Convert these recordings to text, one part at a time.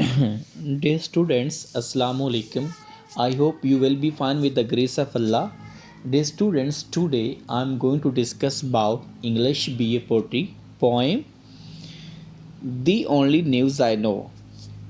Dear students, Assalamu alaikum. I hope you will be fine with the grace of Allah. Dear students, today I am going to discuss about English BA Poetry poem The Only News I Know.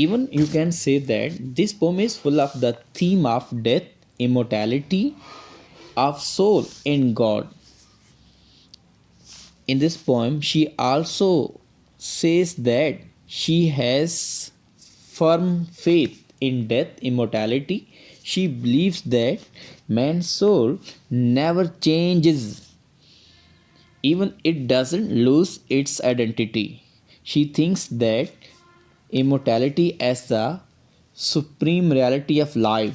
Even you can say that this poem is full of the theme of death, immortality, of soul in God. In this poem, she also says that she has firm faith in death, immortality. She believes that man's soul never changes, even it doesn't lose its identity. She thinks that immortality as the supreme reality of life.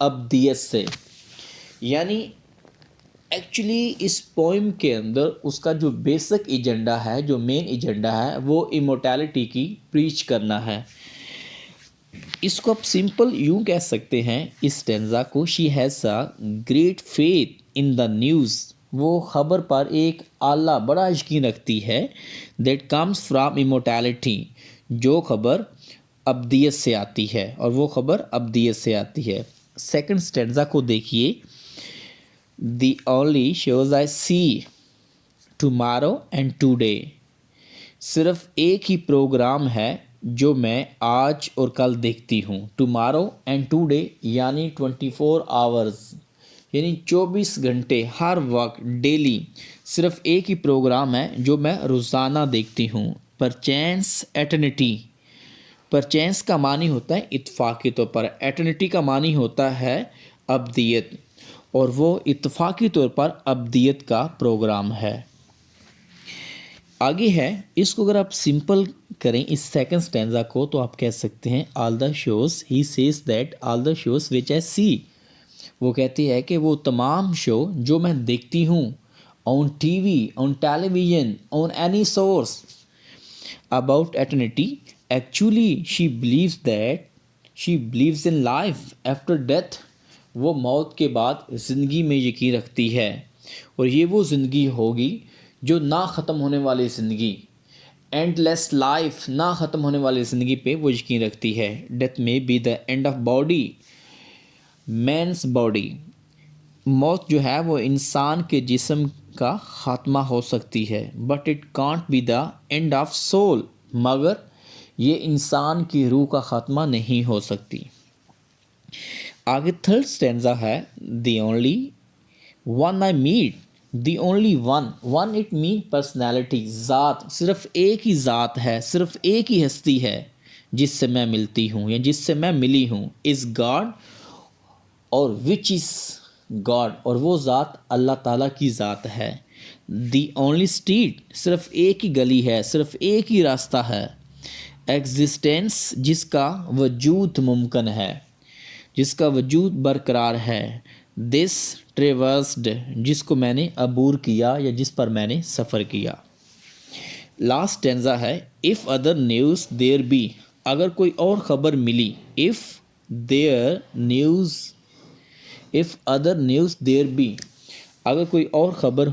ابدیت سے. یعنی actually اس poem کے اندر اس کا جو basic agenda ہے, جو مین agenda ہے, وہ ایمورٹیلٹی کی پریچ کرنا ہے. اس کو آپ سمپل یوں کہہ سکتے ہیں اس اسٹینزا کو, she has a great faith in the news, وہ خبر پر ایک اعلیٰ بڑا یقین رکھتی ہے, دیٹ کمز فرام ایمورٹیلٹی, جو خبر ابدیت سے آتی ہے, اور وہ خبر ابدیت سے آتی ہے. سیکنڈ اسٹینزا کو دیکھیے, the only shows I see tomorrow and today, صرف ایک ہی پروگرام ہے جو میں آج اور کل دیکھتی ہوں. ٹمارو اینڈ ٹو ڈے یعنی 24 آورز, یعنی 24 گھنٹے ہر وقت, ڈیلی صرف ایک ہی پروگرام ہے جو میں روزانہ دیکھتی ہوں. پرچینس ایٹرنیٹی, پرچینس کا معنی ہوتا ہے اتفاقی طور پر, ایٹرنیٹی کا معنی ہوتا ہے ابدیت, اور وہ اتفاقی طور پر ابدیت کا پروگرام ہے. آگے ہے, اس کو اگر آپ سمپل کریں اس سیکنڈ اسٹینزا کو, تو آپ کہہ سکتے ہیں all the shows, he says that all the shows which I see, وہ کہتی ہے کہ وہ تمام شو جو میں دیکھتی ہوں, on T V, on television, on any source, about eternity, actually she believes that she believes in life after death, وہ موت کے بعد زندگی میں یقین رکھتی ہے, اور یہ وہ زندگی ہوگی جو نہ ختم ہونے والی زندگی, اینڈ لیس لائف, نہ ختم ہونے والی زندگی پہ وہ یقین رکھتی ہے. ڈیتھ میں be the end of body, means body, موت جو ہے وہ انسان کے جسم کا خاتمہ ہو سکتی ہے, but it can't be the end of soul, مگر یہ انسان کی روح کا خاتمہ نہیں ہو سکتی. آگے تھرڈ اسٹینزا ہے, the only one I met, the only one, one it mean personality, ذات, صرف ایک ہی ذات ہے, صرف ایک ہی ہستی ہے جس سے میں ملتی ہوں یا جس سے میں ملی ہوں, از گاڈ, اور وچ از گاڈ, اور وہ ذات اللہ تعالیٰ کی ذات ہے. دی اونلی اسٹریٹ, صرف ایک ہی گلی ہے, صرف ایک ہی راستہ ہے. ایگزسٹینس, جس کا وجود ممکن ہے, جس کا وجود برقرار ہے. دس ٹریورسڈ, جس کو میں نے عبور کیا یا جس پر میں نے سفر کیا. لاسٹ اسٹینزا ہے, if other news there be, اگر کوئی اور خبر ملی, if other news there be, اگر کوئی اور خبر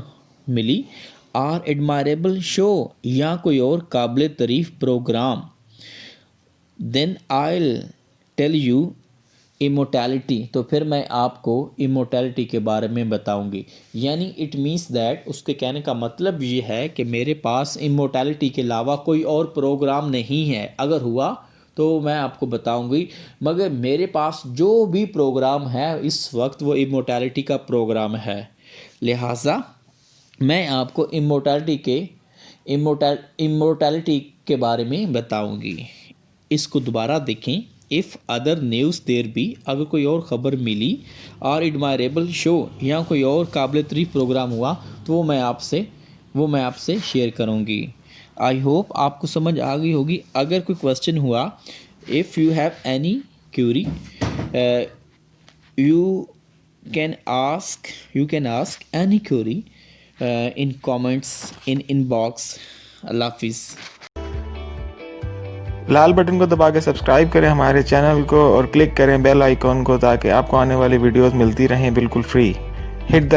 ملی, آر ایڈمائریبل شو, یا کوئی اور قابل تعریف program, then I'll tell you immortality, تو پھر میں آپ کو ایمورٹیلٹی کے بارے میں بتاؤں گی. یعنی اٹ مینس دیٹ, اس کے کہنے کا مطلب یہ ہے کہ میرے پاس ایمورٹیلٹی کے علاوہ کوئی اور پروگرام نہیں ہے, اگر ہوا تو میں آپ کو بتاؤں گی, مگر میرے پاس جو بھی پروگرام ہے اس وقت وہ ایمورٹیلٹی کا پروگرام ہے, لہٰذا میں آپ کو ایمورٹیلٹی کے بارے میں بتاؤں گی. اس کو دوبارہ دیکھیں, if other news there be, اگر کوئی اور خبر ملی, اور ایڈمائریبل شو, یا کوئی اور قابل تعریف پروگرام ہوا, تو وہ میں آپ سے شیئر کروں گی. آئی ہوپ آپ کو سمجھ آ گئی ہوگی. اگر کوئی کوشچن ہوا, if you have any query, you can ask any query in comments, in box. اللہ حافظ. لال بٹن کو دبا کے سبسکرائب کریں ہمارے چینل کو, اور کلک کریں بیل آئیکن کو, تاکہ آپ کو آنے والی ویڈیوز ملتی رہیں بالکل فری. ہٹ دا